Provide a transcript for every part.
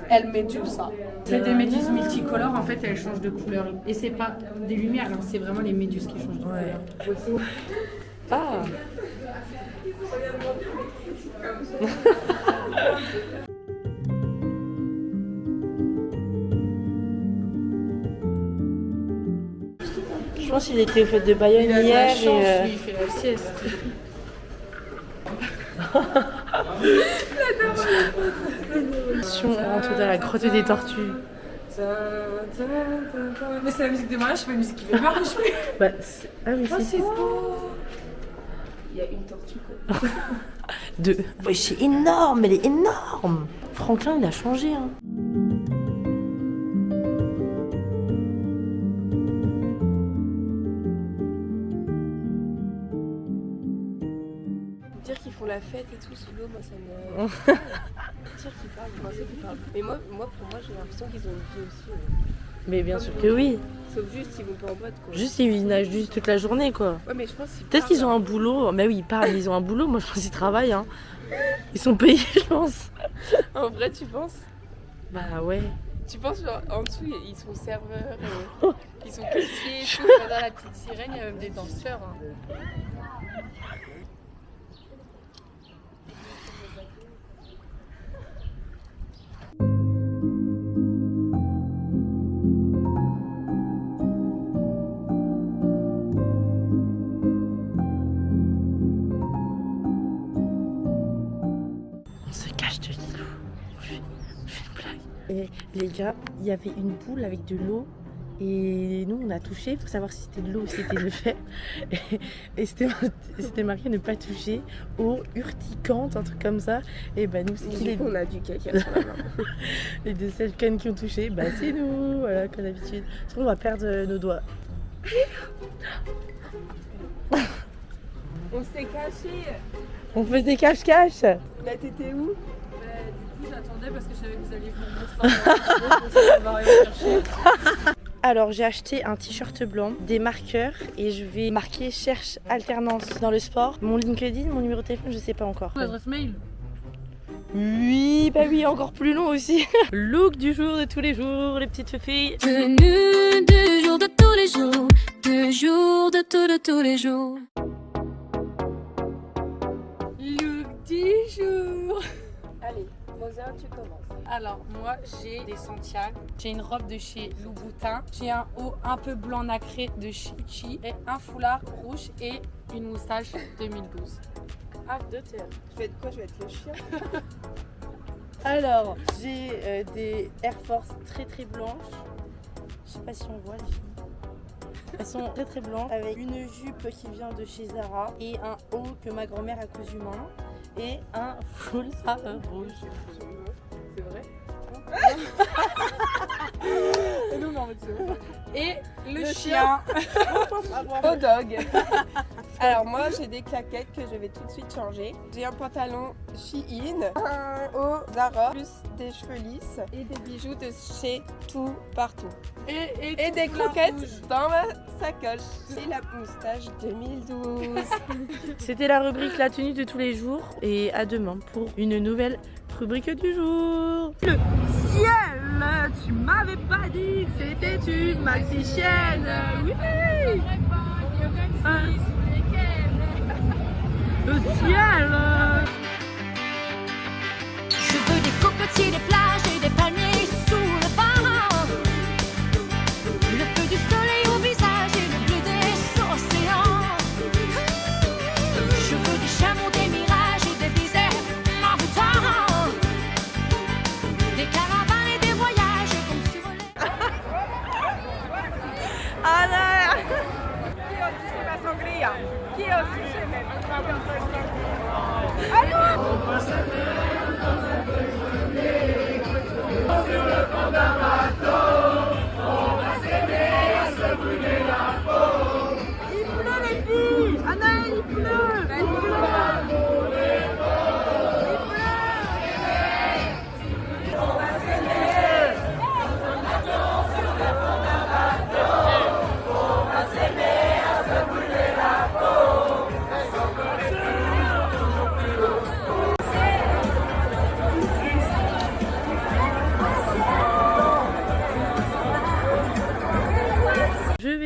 El Medusa. C'est des méduses multicolores, en fait, elles changent de couleur. Et c'est pas des lumières, hein, c'est vraiment les méduses qui changent de couleur. Ah. Je pense qu'il était au fait de Bayonne Il a de hier. la chance, lui, il fait la sieste. On rentre dans la grotte des tortues. Mais c'est la musique de mariage, c'est pas une musique qui fait peur. Bah, ah mais c'est beau. Il y a une tortue quoi. Deux. Ouais, c'est énorme, elle est énorme. Franklin, il a changé. Hein. Dire qu'ils font la fête et tout sous l'eau, moi ça me. Dire qu'ils parlent, je pensais qu'ils parlent. Mais moi, pour moi, j'ai l'impression qu'ils ont une vie aussi. Mais bien sûr que oui. Sauf juste, ils vont pas en boîte quoi. Juste, ils nagent juste toute la journée, quoi. Ouais, mais je pense qu'ils Peut-être qu'ils ont un boulot. Mais oui, ils parlent, ils ont un boulot. Moi, je pense qu'ils travaillent. Hein. Ils sont payés, je pense. En vrai, tu penses? Bah ouais. Tu penses genre en dessous, ils sont serveurs, ils sont caissiers et tout. Dans la petite sirène, il y a même des danseurs. Hein. On se cache de Lilou. On fait une blague. Et les gars, il y avait une boule avec de l'eau. Et nous, on a touché pour savoir si c'était de l'eau ou si c'était le fait. Et c'était marqué ne pas toucher, eau urticante, un truc comme ça. Et bah, nous, c'est qui les. On a du caca sur la main. Les deux seules cannes qui ont touché, bah, c'est nous, voilà, comme d'habitude. Sinon, on va perdre nos doigts. On s'est caché. On fait des cache-cache. Là, t'étais où? Du coup, j'attendais parce que je savais que vous alliez vous montrer. Alors j'ai acheté un t-shirt blanc, des marqueurs et je vais marquer cherche alternance dans le sport. Mon LinkedIn, mon numéro de téléphone, je sais pas encore. L'adresse mail. Oui, bah oui, encore plus long aussi. Look du jour de tous les jours, les petites filles. Tenue du jour de tous les jours, du jour de tous les jours. Look du jour. Allez, Mozart, tu commences. Alors moi j'ai des Santiago, j'ai une robe de chez Louboutin, j'ai un haut un peu blanc nacré de Chichi et un foulard rouge et une moustache 2012. Ah, deux terres. Tu vas être quoi? Je vais être le chien. Alors, j'ai des Air Force très très blanches. Je sais pas si on voit les filles. Elles sont très très blanches avec une jupe qui vient de chez Zara et un haut que ma grand-mère a cousu main et un foulard rouge. C'est vrai? Et nous, mais en fait, c'est vrai. Et le chien. Au dog. Alors moi j'ai des claquettes que je vais tout de suite changer. J'ai un pantalon Shein, un haut Zara, plus des cheveux lisses et des bijoux de chez Tout Partout. Et des croquettes dans ma sacoche. Et la moustache 2012. C'était la rubrique La tenue de tous les jours et à demain pour une nouvelle rubrique du jour. Le ciel, tu m'avais pas dit que c'était une maxi-chienne. Oui. Le ciel. Je veux des cocotiers, des plages et des palmiers sous le vent. Le feu du soleil au visage et le bleu des océans. Je veux des chameaux, des mirages et des déserts envoûtants. Des caravanes et des voyages comme sur les...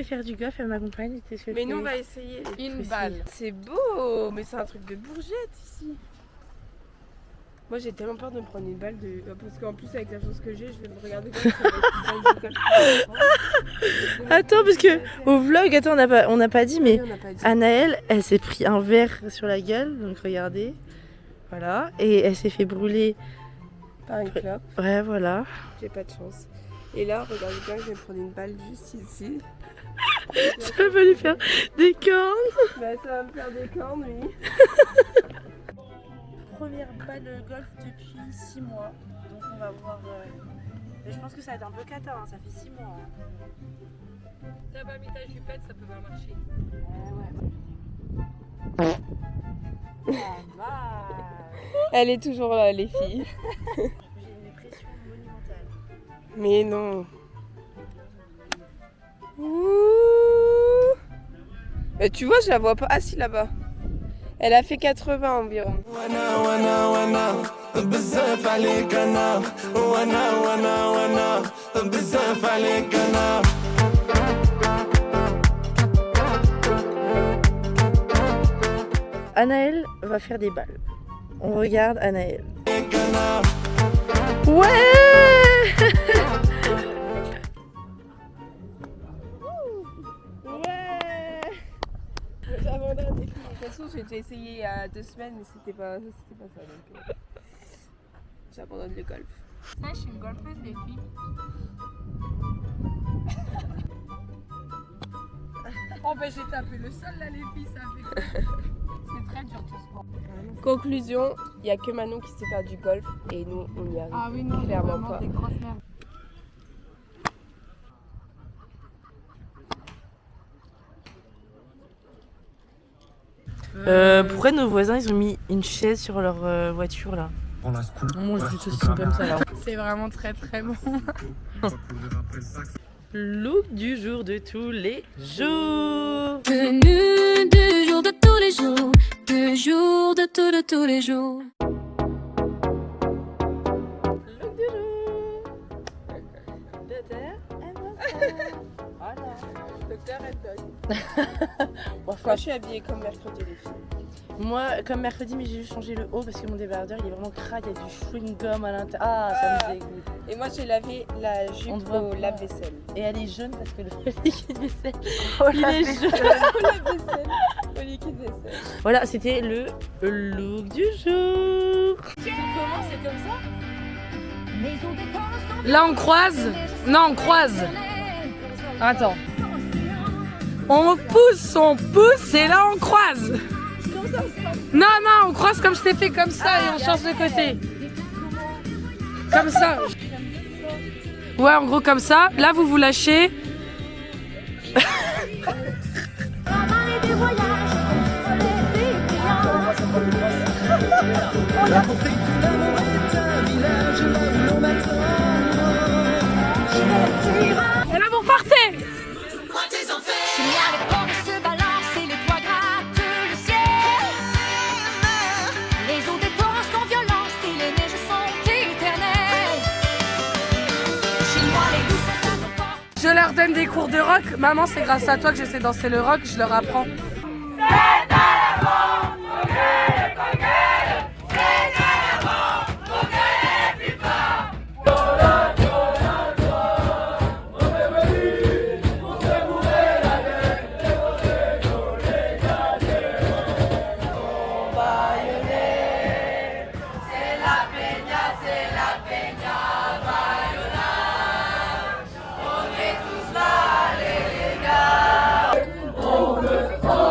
voulait faire du golf, elle m'accompagne. Mais nous on va essayer. Une balle. C'est beau, mais c'est un truc de bourgette ici. Moi j'ai tellement peur de me prendre une balle de. Parce qu'en plus avec la chance que j'ai, je vais me regarder comme ça va être une balle de golf. Attends, parce que au vlog, attends, on n'a pas dit, mais Oui, on n'a pas dit. Anaëlle, elle s'est pris un verre sur la gueule, donc regardez. Voilà, et elle s'est fait brûler. Par une clope, Ouais, voilà. j'ai pas de chance. Et là, regardez bien que je vais me prendre une balle juste ici. Ça va lui faire des cornes. Bah ça va me faire des cornes, oui. Première balle de golf depuis 6 mois, donc on va voir. Mais je pense que ça va être un peu cata, hein. Ça fait 6 mois. Hein. T'as pas mis ta jupette, ça peut pas marcher. Elle est toujours là, les filles. J'ai une pression monumentale. Mais non. Ouh. Bah, tu vois, je la vois pas. Ah si, là-bas. Elle a fait 80 environ. Anaëlle va faire des balles. On regarde Anaëlle. Ouais. Ouais. J'abandonne. De toute façon, j'ai déjà essayé il y a 2 semaines, mais c'était pas ça. Donc, j'abandonne le golf. Ça, je suis une golfeuse, les filles. Oh, ben j'ai tapé le sol là, les filles, ça fait quoi? C'est très dur tout sport. Conclusion, il n'y a que Manon qui sait faire du golf et nous, on y arrive. Ah oui, non, Clairement vraiment pas. des grosses merdes. Pourquoi nos voisins ils ont mis une chaise sur leur voiture là? On la scoop. On mange du saucisson comme ça là. C'est vraiment très très bon. Look du jour de tous les jours. Tenue du jour de tous les jours, du jour de tous les jours. Look du jour. Voilà. Docteur Red Dog. Bon, Moi, je suis habillée comme mercredi, les filles. moi, comme mercredi, mais j'ai juste changé le haut parce que mon débardeur il est vraiment crade, il y a du chewing gum à l'intérieur. Ah, ça me dégoûte. Et moi, j'ai lavé la On jupe te voit au pas. lave-vaisselle. Et elle est jaune parce que le liquide vaisselle, il est jaune. Au lave-vaisselle, au liquide vaisselle. Voilà, c'était le look du jour. Là, on croise. Non, on croise. Attends. On pousse et là, on croise. Non, non, on croise comme je t'ai fait comme ça et on change de côté. Comme ça. Ouais, en gros, comme ça. Là, vous vous lâchez. Et là, vous repartez. Il y a les ports qui se balancent et les toits grattent le ciel. Les eaux des torrents sont violentes et les neiges sont éternelles. Chez moi, les loups sont à nos portes. Je leur donne des cours de rock. Maman, c'est grâce à toi que je sais danser le rock. Je leur apprends. Oh,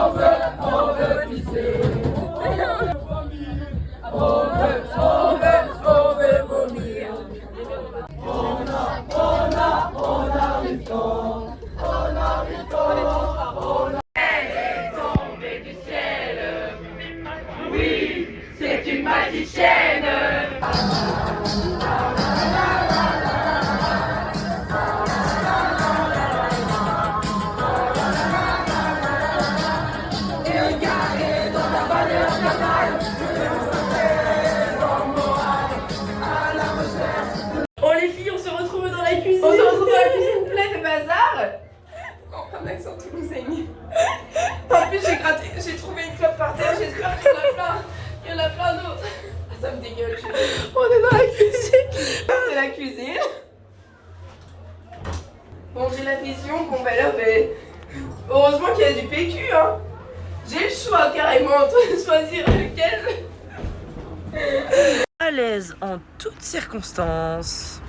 télévision. Bon ben là, heureusement qu'il y a du PQ, hein. J'ai le choix carrément entre choisir lequel. À l'aise en toutes circonstances.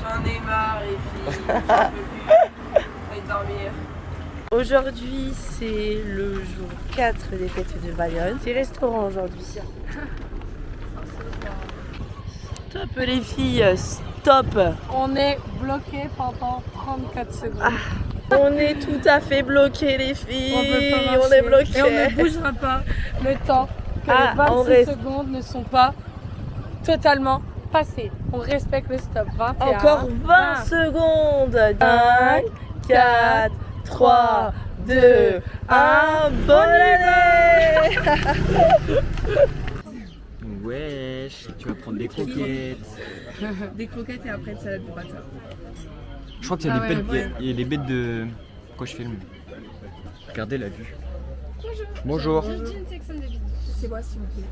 J'en ai marre les filles. J'en peux plus. Je vais dormir. Aujourd'hui, c'est le jour 4 des fêtes de Bayonne. C'est restaurant aujourd'hui. Stop les filles, stop. On est bloqué pendant 34 secondes. On est tout à fait bloqués les filles. On peut pas on marcher. est bloqués. Et on ne bougera pas le temps que Ah, les on 26 reste. secondes ne sont pas totalement passées. On respecte le stop. 21, Encore 20 secondes. 5, 4, 3, 2, 1. Bonne année. Wesh, tu vas prendre des croquettes. Des croquettes et après une salade de patates. Je crois qu'il y a Ah des ouais, bêtes, ouais. il y a des bêtes de. Quoi je filme? Regardez la vue. Bonjour. C'est moi s'il vous plaît.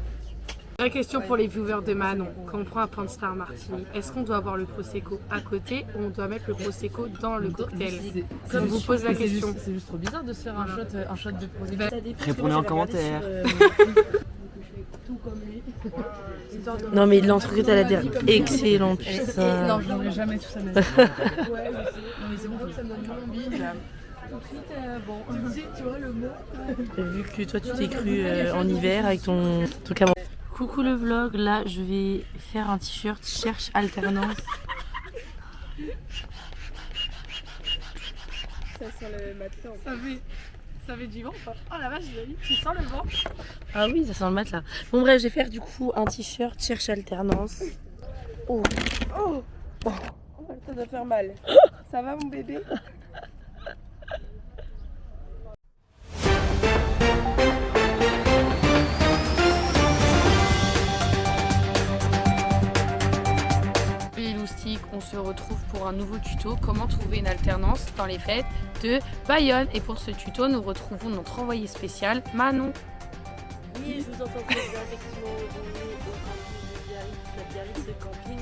Vraie question pour les viewers de Manon. Quand on prend un Panstar Martini, est-ce qu'on doit avoir le Prosecco à côté ou on doit mettre le Prosecco dans le cocktail? Je vous pose la question. C'est juste trop bizarre de se faire un shot de Prosecco. Répondez en commentaire. Non mais l'entrecôte elle a l'air excellent putain. Non, je n'aurais jamais tout ça. Non mais c'est bon, ça me donne moins envie. Tout de suite, bon. Tout de suite, tu vois le mot. Vu que toi tu t'es cru en hiver avec ton camembert. Coucou le vlog, là je vais faire un t-shirt cherche alternance. Ça sent le matelas. Ça fait du vent ou pas? Oh la vache, tu sens le vent? Ah oui ça sent le matelas. Bon bref je vais faire du coup un t-shirt cherche alternance. Oh, ça doit faire mal. Ça va mon bébé? Les loustiques, on se retrouve pour un nouveau tuto, comment trouver une alternance dans les fêtes de Bayonne. Et pour ce tuto, nous retrouvons notre envoyé spécial, Manon. Oui je vous entends très bien effectivement on est au camping de Biarritz, Biarritz camping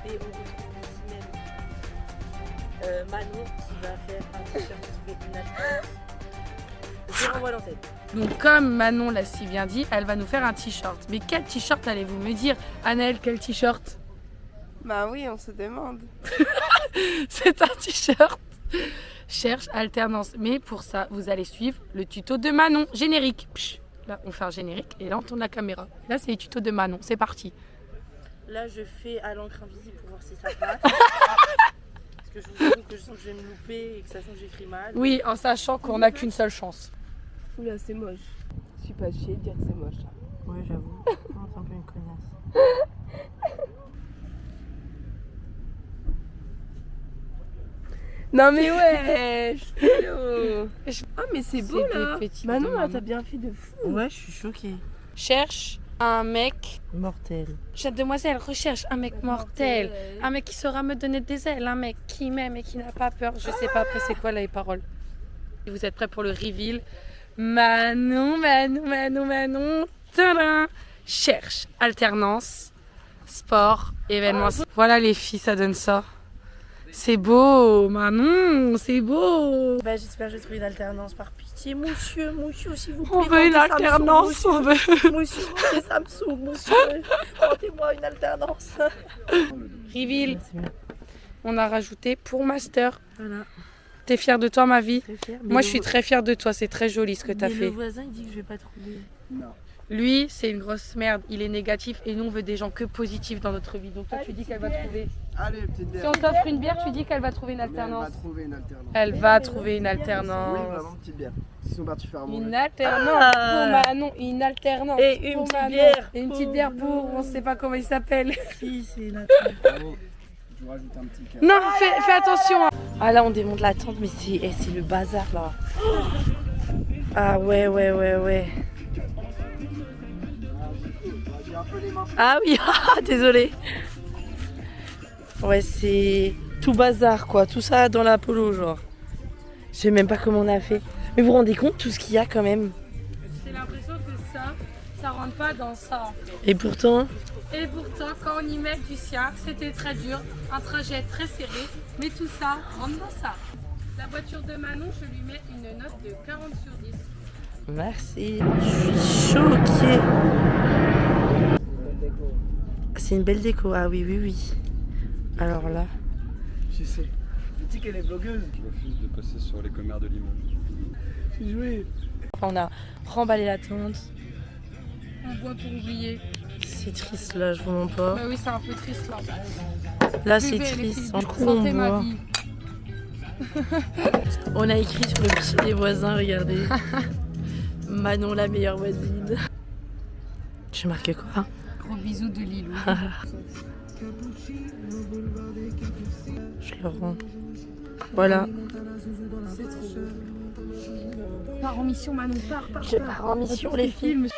et on retrouve ici même Manon qui va faire un t-shirt trouver une alternance. Je renvoie l'antenne. Donc comme Manon l'a si bien dit, elle va nous faire un t-shirt. Mais quel t-shirt allez-vous me dire? Anaëlle, quel t-shirt? Bah oui, on se demande. C'est un t-shirt cherche alternance. Mais pour ça, vous allez suivre le tuto de Manon. Générique. Psh. Là, on fait un générique et là, on tourne la caméra. Là, c'est le tuto de Manon. C'est parti. Là, je fais à l'encre invisible pour voir si ça passe. Parce que je vous avoue que je sens que je vais me louper et que ça sent que j'écris mal. Oui, en sachant qu'on n'a qu'une seule chance. Oula, c'est moche. Je suis pas chiée de dire que c'est moche. Ouais, j'avoue. Non, c'est un peu une connasse. Non mais ouais. Ah mais c'est beau C'est là. des petites Manon, là, demandes. t'as bien fait de fou. Ouais, je suis choquée. Cherche un mec. Mortel. Cette demoiselle recherche un mec mortel. Un mec qui saura me donner des ailes. Un mec qui m'aime et qui n'a pas peur. Je sais pas après c'est quoi les paroles. Vous êtes prêts pour le reveal? Manon, Manon, Manon, Manon. Tadam. Cherche alternance, sport, événements. Voilà les filles, ça donne ça. C'est beau, Manon, c'est beau. Bah, j'espère que je vais trouver une alternance par pitié. Monsieur, s'il vous plaît. On veut une rendez Samsung, alternance, on veut. Monsieur, rendez Samsung, monsieur. Rendez-moi une alternance. Reveal. On a rajouté pour master. Voilà, T'es fière de toi, ma vie? très fière. Moi, je suis très fière de toi. C'est très joli ce que t'as Le fait. voisin, il dit que je vais pas trouver. Lui, c'est une grosse merde. Il est négatif et nous, on veut des gens que positifs dans notre vie. Donc toi, tu dis qu'elle va trouver. Allez, petite bière. Si on t'offre une bière, tu dis qu'elle va trouver une Mais elle alternance. va trouver une alternance. Elle va trouver une Oui, alternance. vraiment, petite bière. Ils sont partis faire un Une mauvais. alternance Ah. pour Manon, une alternance Et une pour petite Manon. bière Et une petite pour bière pour, on sait pas comment il s'appelle. Si, c'est une alternance. Allez, je vous rajoute un petit cas. Non, fais attention. Hein. Ah là, on démonte la tente, mais c'est le bazar là. Ah ouais. J'ai un peu les mains. Ah oui, désolé. Ouais, c'est tout bazar quoi, tout ça dans la polo genre. Je sais même pas comment on a fait. Mais vous vous rendez compte tout ce qu'il y a quand même? J'ai l'impression que ça ça rentre pas dans ça. Et pourtant, Et pourtant, quand on y met du sien, c'était très dur, un trajet très serré, mais tout ça rentre dans ça. La voiture de Manon, je lui mets une note de 40 sur 10. merci. Je suis choquée. C'est une belle déco. Ah oui, oui, oui. Alors là, Je sais. Tu dis qu'elle est blogueuse. Je refuse de passer sur les commères de Limoges. C'est joué. enfin, on a remballé la tente. On boit pour oublier. C'est triste là, je vous montre pas. Bah oui, c'est un peu triste là. Là, c'est Buvez, les triste. filles, Du coup, on sentez ma boit. vie. On a écrit sur le pied des voisins, regardez. Manon, la meilleure voisine. J'ai marqué quoi? Gros bisous de Lilou. Je le rends. Voilà. C'est trop beau. Pars en mission, Manon, pars. Je pars en mission, les filles.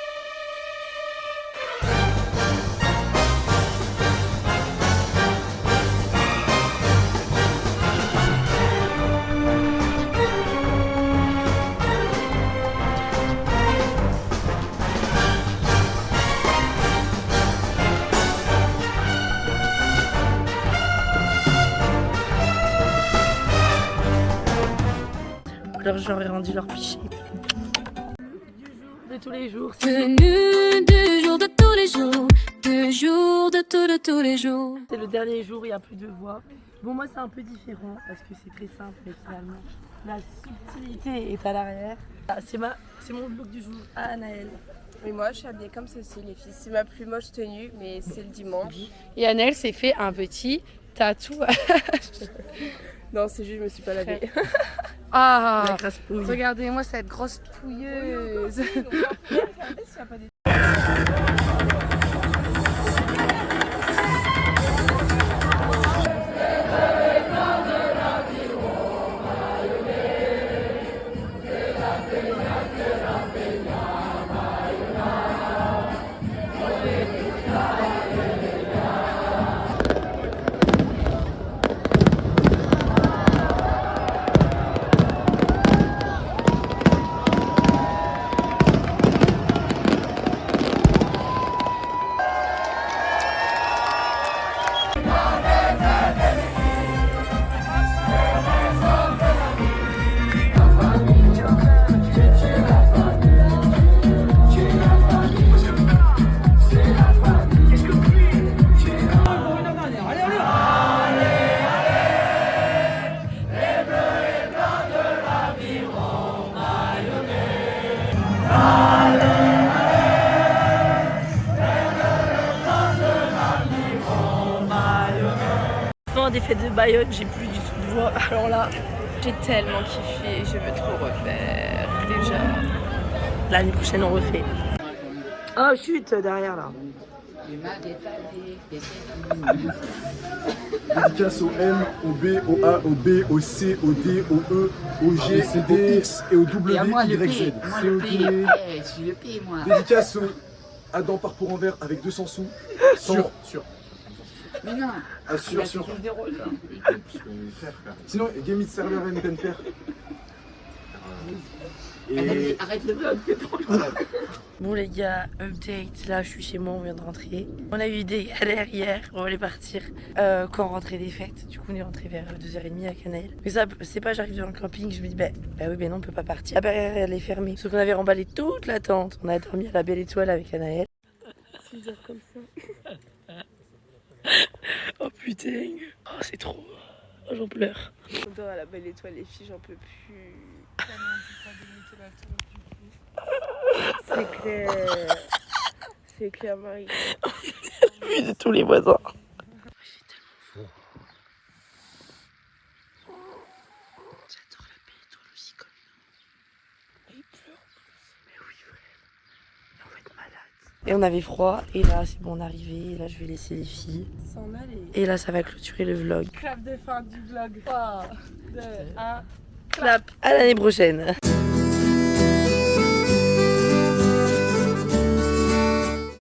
Alors j'aurais rendu leur piché. De tous les jours. Tenue du jour de tous les jours, du jour de tous les jours. C'est le dernier jour, il n'y a plus de voix. Bon, moi c'est un peu différent parce que c'est très simple, mais finalement la subtilité est à l'arrière. Ah, c'est mon look du jour à Anaël. Mais moi, je suis habillée comme ceci, les filles. C'est ma plus moche tenue, mais c'est le dimanche. Et Annelle s'est fait un petit tatouage. Non, c'est juste, je me suis pas lavée. Ah, La grasse pouille. regardez-moi cette grosse pouilleuse. Fin des fêtes de Bayonne, j'ai plus du tout de voix. Alors là, J'ai tellement kiffé, je veux trop refaire. Déjà. l'année prochaine on refait. Oh chute derrière là. Dédicace au M, au B, au A, au B, au C, au D, au E, au G, au X et au W, Y, Z. Je suis le P, moi. Dédicace au Adam Parcours en verre avec 200 sous. Sûr. Mais non. Ah, sûr. Sinon, Game It Server NTNFR. Et Arrête le vlog, c'est trop long. Bon les gars, update, là je suis chez moi, on vient de rentrer. On a eu des galères hier, on allait partir quand on rentrait des fêtes. Du coup on est rentré vers 2h30 à Canaël. Mais ça, c'est pas j'arrive dans le camping, je me dis bah oui non on peut pas partir. La barrière elle est fermée. Sauf qu'on avait remballé toute la tente. On a dormi à la Belle Étoile avec Anaël. 6 heures comme ça. Oh putain, oh c'est trop. Oh j'en pleure. On dort à la Belle Étoile, les filles, j'en peux plus. C'est clair. C'est clair, Marie. Vu de tous les voisins. J'adore la Belle Étoile aussi comme ça. Il pleut. Mais oui frère. On va être malade. Et on avait froid et là c'est bon on est arrivé. Et là je vais laisser les filles. S'en aller. Et là ça va clôturer le vlog. Clap de fin du vlog. 3, 2, 1. Clap. À l'année prochaine.